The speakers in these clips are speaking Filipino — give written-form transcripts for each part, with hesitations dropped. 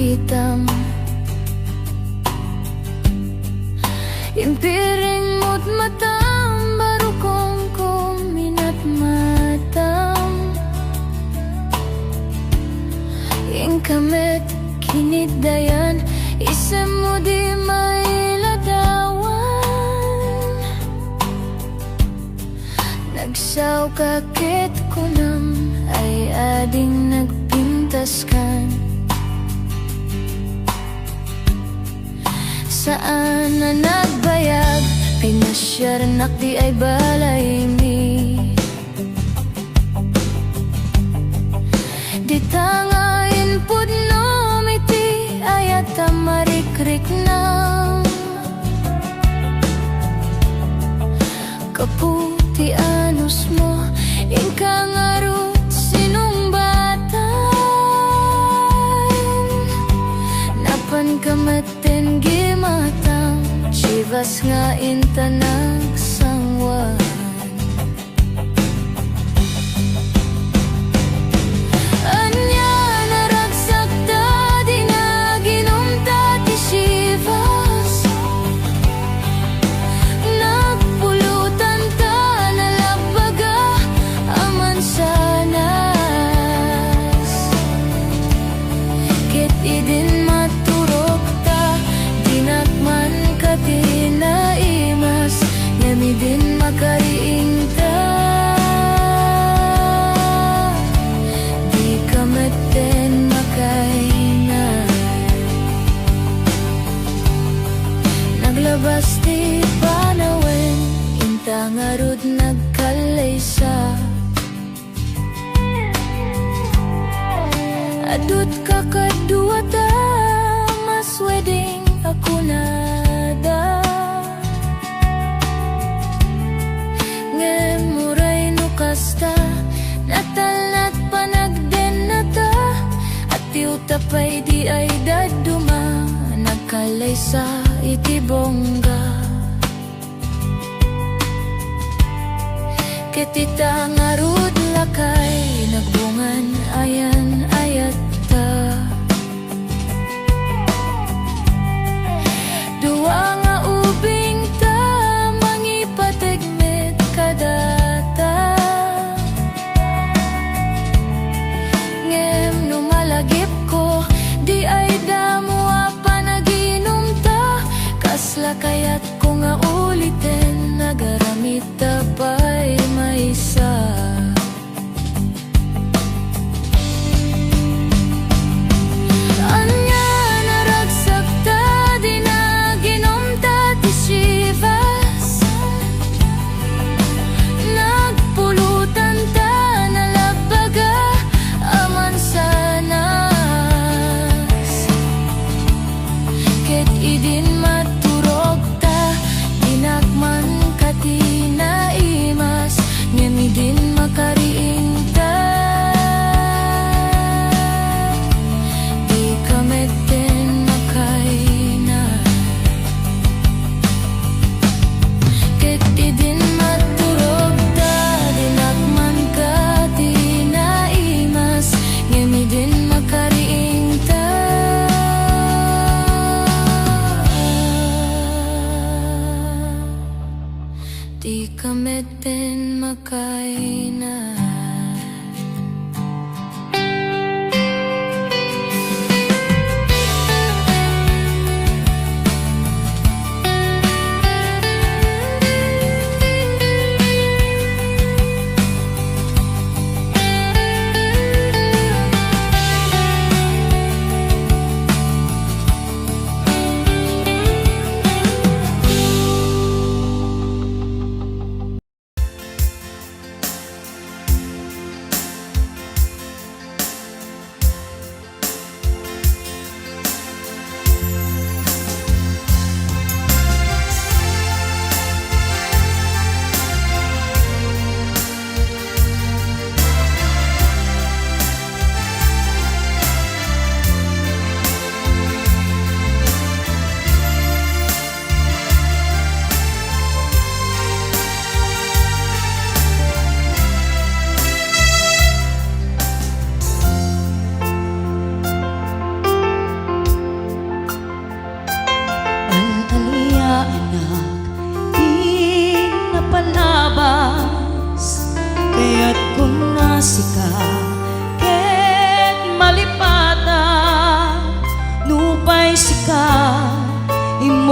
itam. Impiring mo't matam, baru kong kuminat matam. Ing kamet kinidayan, isem mo di mailadawan. Nagsaw kakit ko nam, ay ading nagpintas kan. Saan na nagbayag, pinasyar nakdi ay balay mi. Di tangain pud no miti, ayat tamarikrik nam. Kaputi anus mo, ingka ngarut sinumbatan. Napan kamaten gimatang, chivas nga inta nagsangwan. Anya naragsak ta, di na ginumta ti chivas. Nagpulutan ta, nalabaga aman sanas. Ket idin maturok ta, dinakman ka tinaimas, ngami din makariing ta. Di ka maten makainay. Naglabas ti panawen, inta ngarud nagkalaysa. Adut kakadua ta, mas wedding ako nada. Ngemuray no kasta, natalnat panagden na ta. At tiutapay di ay daduma, nagkalaysa iti bongga. Ketita ngarud lakay, nagbungan ayan ayat ta. Dua nga ubing ta, mangipategmet kadata. Ngem numalagip ko, di ay damuwa panaginom ta. Kasla kayat ko nga ulitin, nagaramit ta pa'y maysa.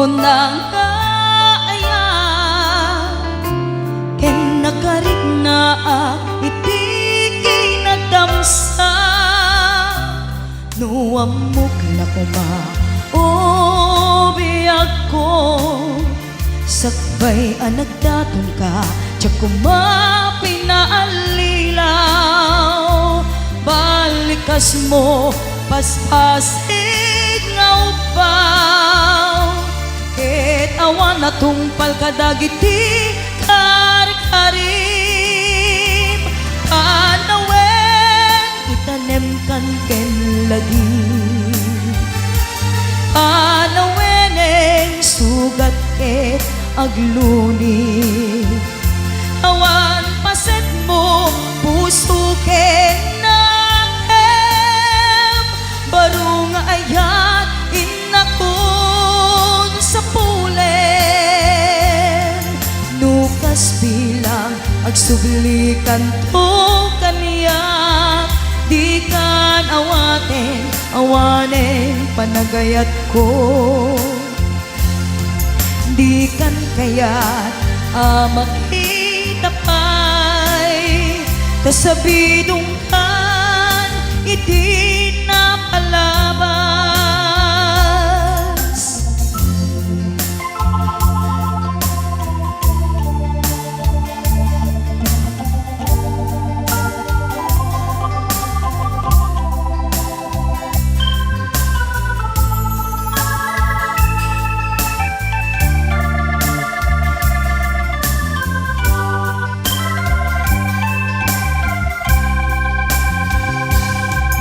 mo na nga aya ken nakarit na iti kinadamsa nuamok na kuma o biyag ko sakbay anagdaton ka tiyak kuma pinaalilaw balikas mo paspasig nga upaw ket awan na tungpal kadagiti kari-karim panawen itanem kan ken lagi panaweneng sugat ket agluni awan paset mo puso ken barong ayat inakon sa pulen nukas bilang agsublikan to kaniya di kan awanen panagayat ko di kan kayat makita pa'y tasabidong kan iti palabas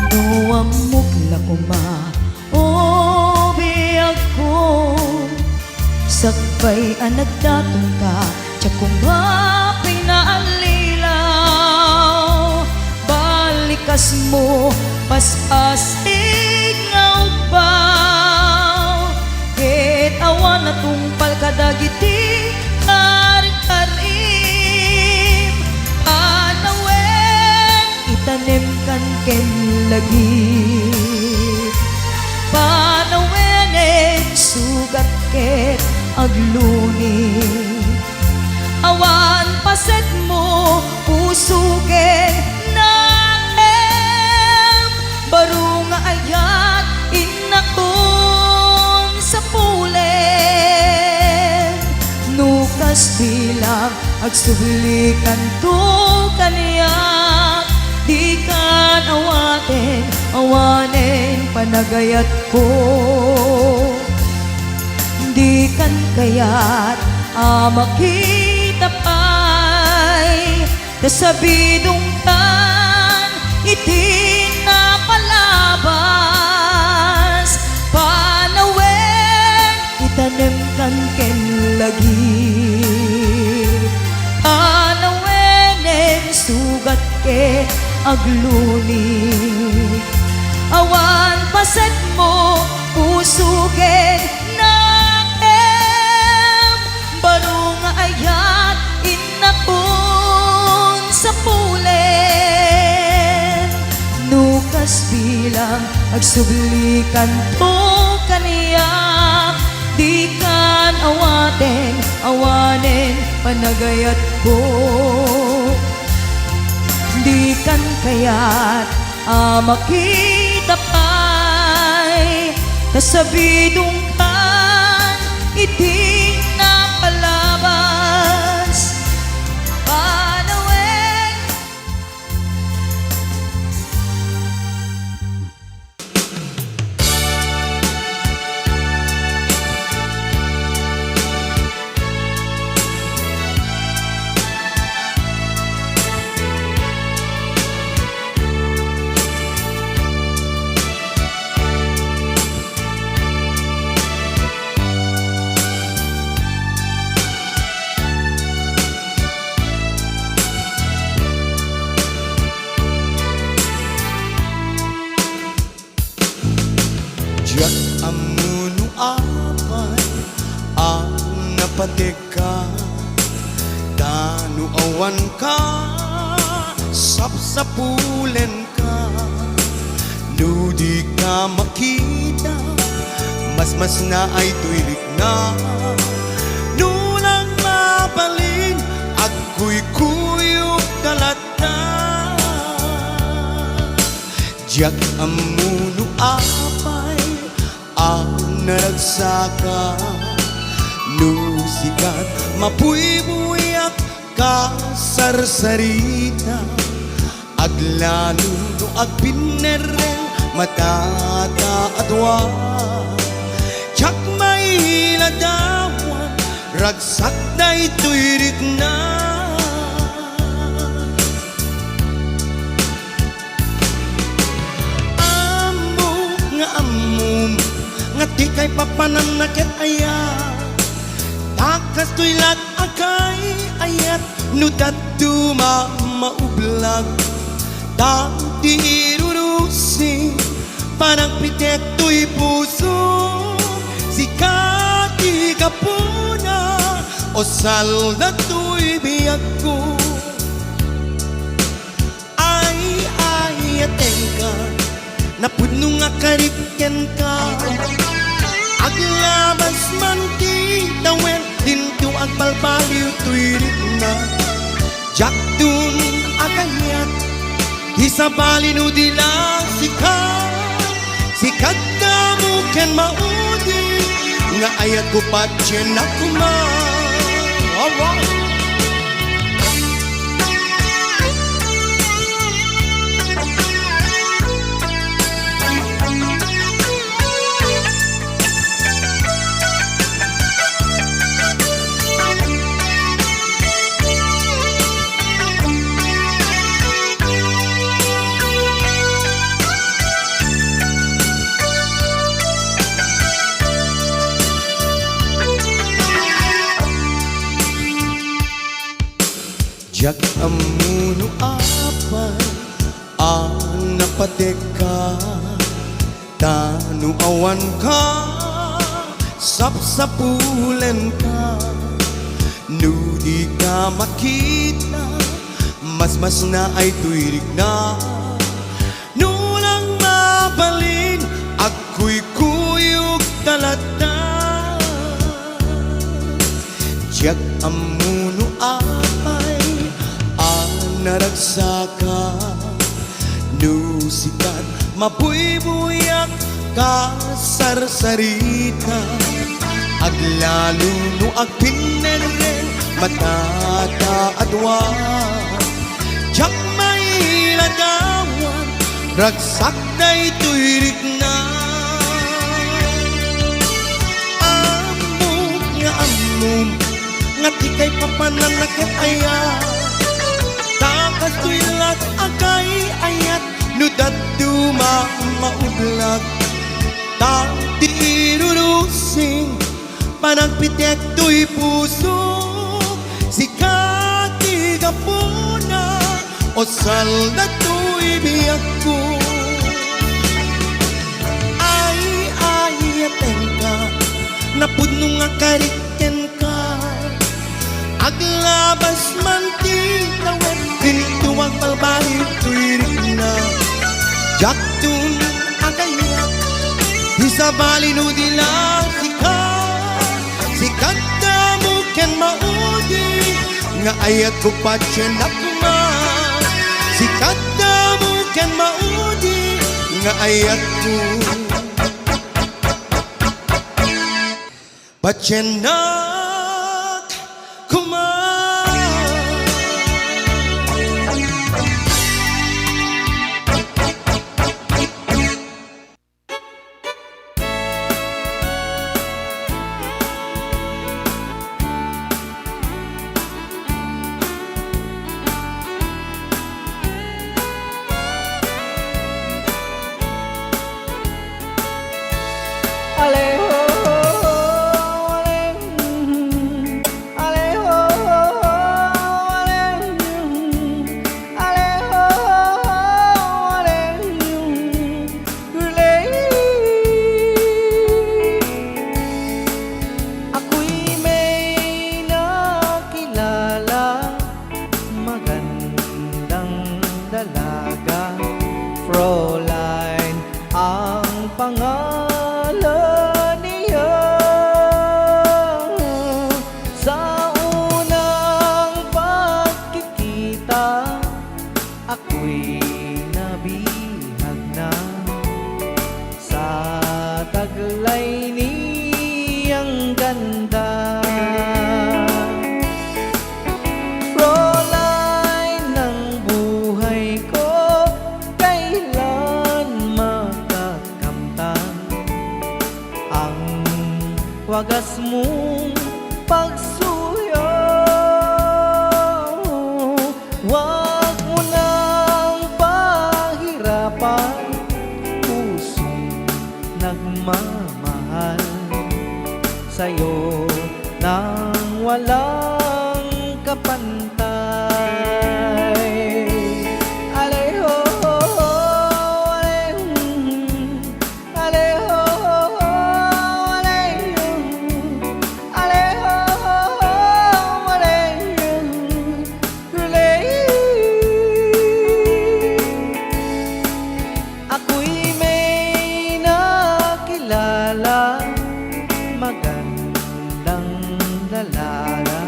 nuamok na kuma o biyag ko sakbay anagdaton ka tiyak kuma pinaalilaw balikas mo paspasig nga upaw ket awan na tungpal kadagiti kari-karim panawen itanem kan ken lagi panaweneng sugat ket agluni awan paset mo puso ken naem barong ayat inakon sa pulen nukas bilang agsublikan to kaniya di kan awanen panagayat ko di kan kayat makita pa'y tasabidong kan iti na palabas panawen itanem kan ken lagi panaweneng sugat ket agluni awan paset mo puso ken naem barong ayat inakon sa pulen nukas bilang agsublikan to kaniya di kan awanen panagayat ko di kan kayat makita pa'y tasabidong kan iti na palabas panawen Diyak amuno apay ang napatika Tanu awan ka sapsapulen ka Nudi ka makita mas na ay tuirik na. Nulang mabalin, ako'y kuyog talata. Diyak amuno apay, ang naragsaka. Nusikat, mapuy-buyak ka sarsarita. Aglalo no agbinereng matata adwa. Tsak may hiladawan, ragsak na ito'y na. Amo nga di kay papananakit aya. Takas to'y lat akay ayat, nudat duma maublag. Tati irurusin, parang pitek to'y puso. Sikati kapuna, o salda to'y biyag ko. Ay, ateng ka, napuno nga karikyan ka. Aglabas man di tawen, dinto agbalbaliw tuwirit na. Jak dun agayat, isabali no di lang sikat. Sikat na mo ken maudi, nga ayat ko patyen na kuma. Alright. Jak amuno apay, ang napateka. Tanu awan ka, sapsapulen ka. Nudi ka makita, mas na ay tuwirik na. Nulang mabalin, ako'y kuyog talata. Jak amuno apay, naragsaka. Nusikat, mabuy-buyak ka sarsarita. Aglalo no agpinereng matata adwa. Jak may ladawan, ragsak na ito'y na. Amum nga di kay papananakit aya. Takas to'y lat akay ayat, nudat duma maublag. Tati irurusing, panagpitek to'y puso. Sikati kapuna, o salda to'y biyak ko. Ay, ateng ka, napuno nga karikyan ka. Aglabas man di tawen, dinto ang balbaliw tuwirik na. Jak dun agayat, isabali no di lang sikat. Sikat na mo ken maudi, nga ayat ko patyen na kuma. Sikat na mo ken maudi, nga ayat ko patyen na kuma. Fräulein ang pangalan ni wagas mong pagsuyo. Wag mo nang pahirapan pusong nagmamahal sa'yo nang walang kapantay. Aleho, aleho, aleho, aleho, ako'y may nakilala, magandang dalaga,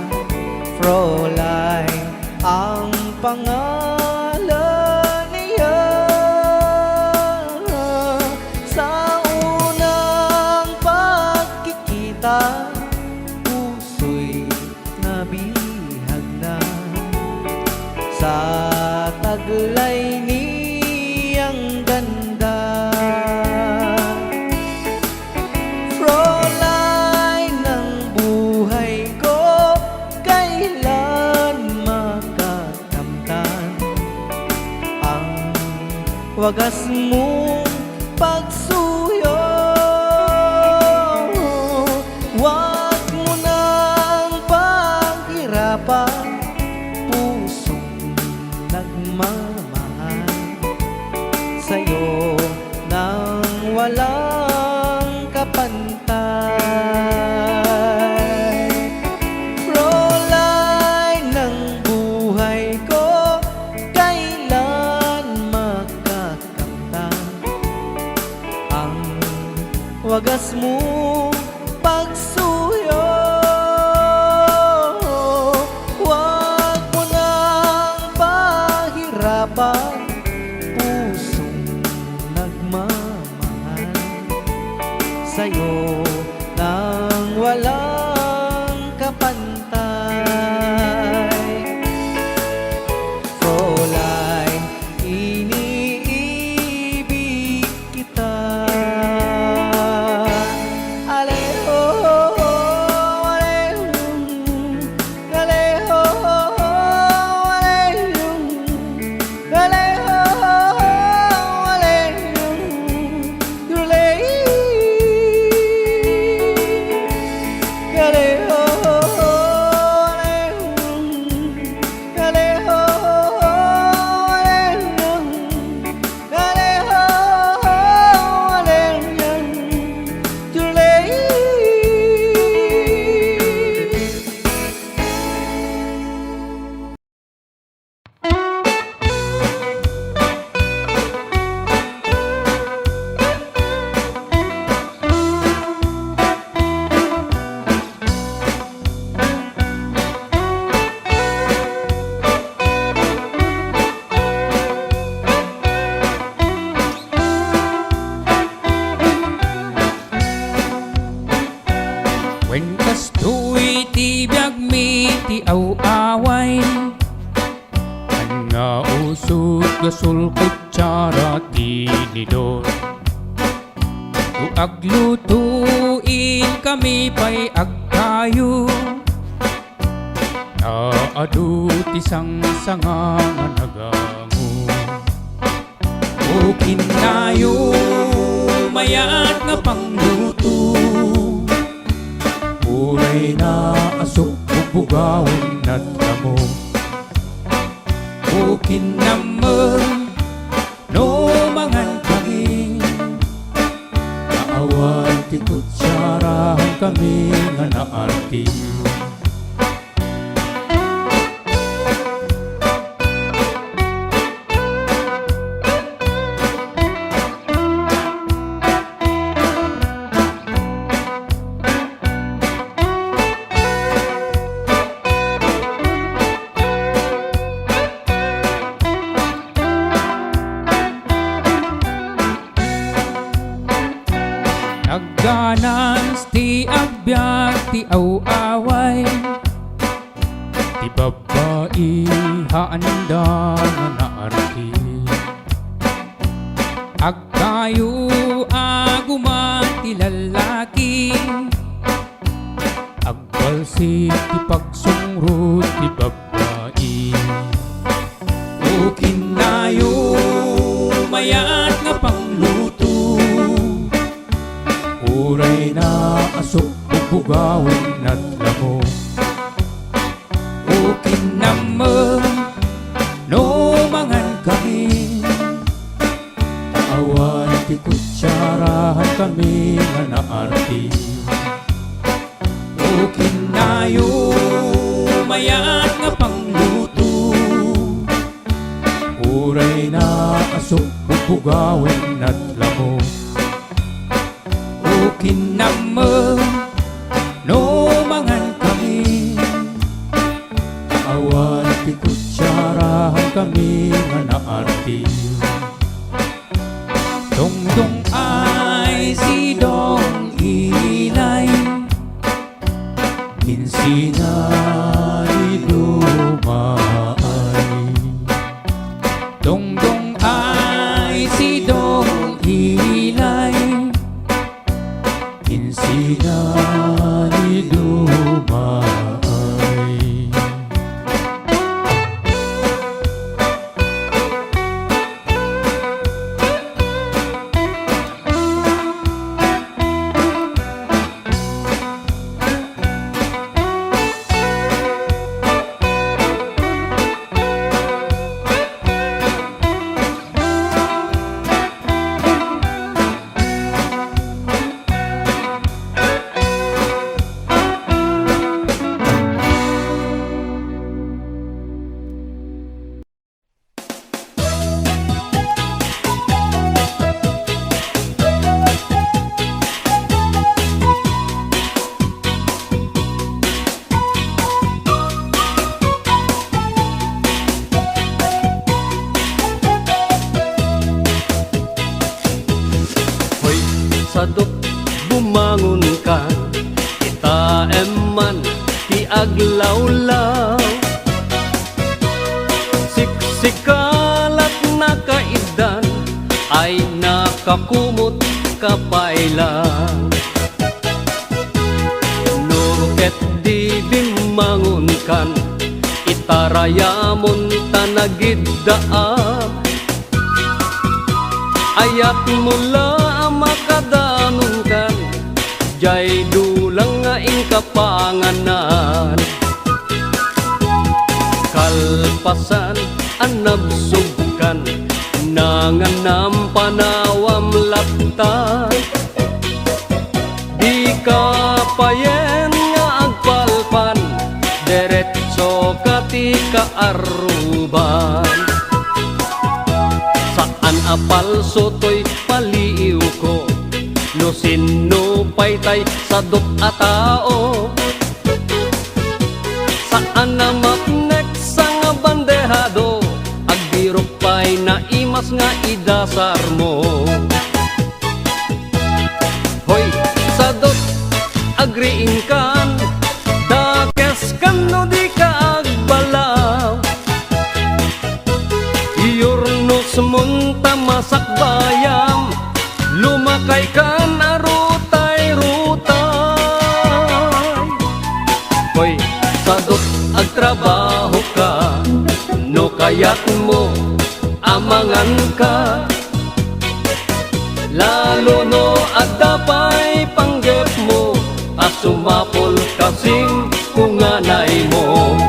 Fräulein ang pangalan niya. Sa unang pagkikita, puso'y nabihag na sa taglay niyang ganda. Fräulein ng buhay ko, kailan makakamtan ang wagas mong pagsuyo. Wag mo nang paghirapan pusong nagmamahal sa'yo nang walang kapantay. Fräulein ng buhay ko, kailan makakamtan ang wagas mong pagsuyo. Wag mo nang pahirapan pusong nagmamahal sa'yo nang walang kapantay. Fräulein, iniibig kita. Aleho, aleho, aleho, aleho, aleho, aleho, aleho, aleho, When kastoy ti biag mi ti aw-away, nga usod gasol kutsara ti nidor. Tuag lutuin kami pa'y agkayo, naadu ti sang-sanga nga nagango. O kinayo mayat nga pangluto, uray na asok bubugawin at kamo. O kinamang no mangan kami, naawan ti kutsara kami nga naarti. Nagganans ti agbyag ti aw-away, ti babae haanda nga naarti. Agkayo aguman ti lalaki, sakit ti pagsungrod ti babae. O kinayo mayat nga pangluto, uray na asok bubugawin at lamo. O kinamang no mangan kami, awan ti kutsarahan kami nga naarti. O kinayo mayat nga pangluto, uray na asok bubugawin at lamo. O kinamang no mangan kami, awan ti kutsarahan kami nga naarti. Dongdong ay si Dong Ilay, Kinsina ni dumaay. Dongdong ay si Dong Ilay, Kinsina ni dumaay. Sadok bumangon ka, kita eman ti aglawlaw. Siksikalat na kaidan ay nakakumot kapailan. Nuket di bimangon kan, itarayamon tanagiddaan. Ayat mula makadanon kan, jay dulang nga ingkapanganan. Kalpasan anabsugkan, nanganam panawam laptan. Di kapayen nga agpalpan, deretso kati kaaruban. Saan apal sotoy paliw ko, no sino paytay sadok a tao. Saan na maknek sang bandehado, agbirok pay na imas nga idasar mo. Hoy, sadok agriin kan, dakes kan no di ka agbalaw. Semunta masak bayam, lumakay kan arutay-rutay. Hoy, sadot agtrabaho ka, no kayat mo amangan ka. Lalo no adapay panggep mo, asumapol kasing kunganay mo.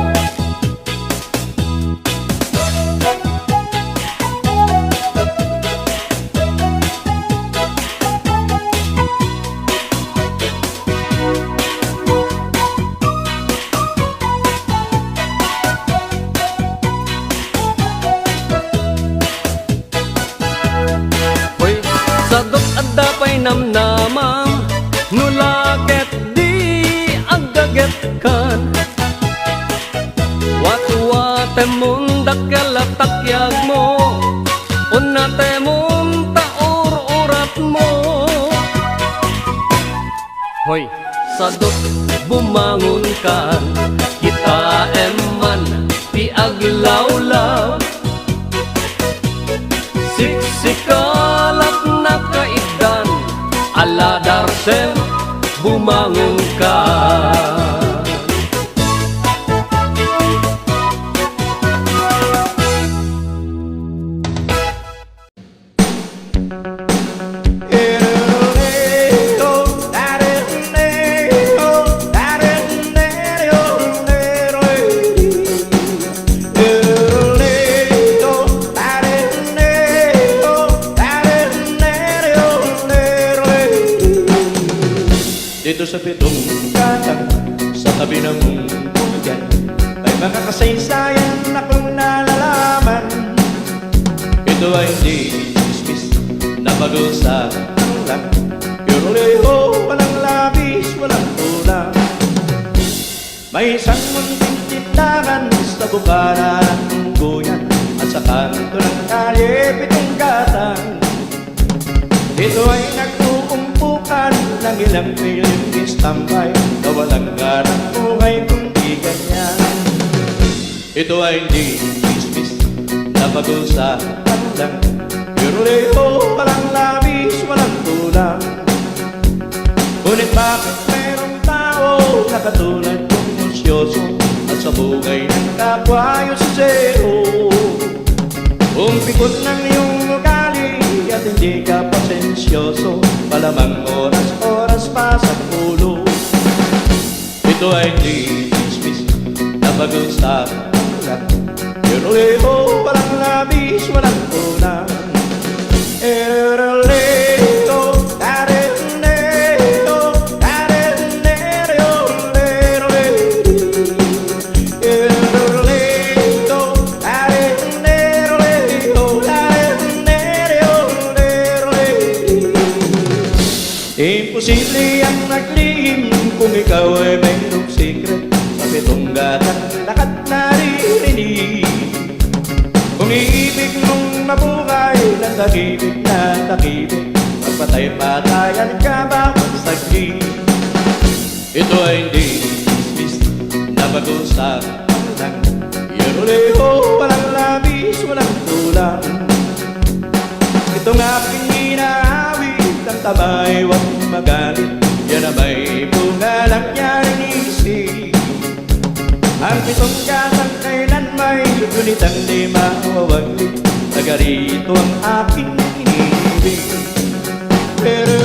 Namnamang nulaket di agaget kan, wat-wate mun dakalatakyak mo, unate mun taur-urat mo. Hoy, sadok bumangon kan, kita eman ti aglawlaw. Siksikalat na kaidan, ala darsem bumangon ka. Dito sa pitong katang sa tabi ng buyan, may mga kasaysayan akong nalalaman. Ito ay hindi chismis na pag-usapan lang, puro leho, walang labis, walang tulang. May isang munting tindahan sa bukana ng buyan, at sa kanto ng kalye pitong katang. Dito ay nagtuumpukan ng ilang piling tambay na walang ganang buhay kundi ganyan. Ito ay hindi chismis na pag-usapan lang, pero leho, walang labis, walang tulang. Ngunit bakit mayroong tao na katulad kong musyoso at sa buhay ng kapwa yung siseo? Umpikot ng iyong ugali at hindi ka pasensyoso, malamang oras-oras pa sa pulo. Ito ay hindi chismis na pag-usapan lang, pero leho, walang labis, walang tulang. Imposible ang naglihim kung ikaw ay mayroong secret sa pitong gatang lakat naririnig. Kung iibig mong mabuhay ng takibig na takibig, magpatay-patayan ka bawat saglit. Ito ay hindi chismis na pag-usapan lang, pero leho, walang labis, walang tulang. Itong aking inaawit ang tabay, huwag magalit, yan ang may bunga lang yaring isip. Ang pitong gatang kailan may gunitang di mawawaglit, taga rito ang aking inibig. Pero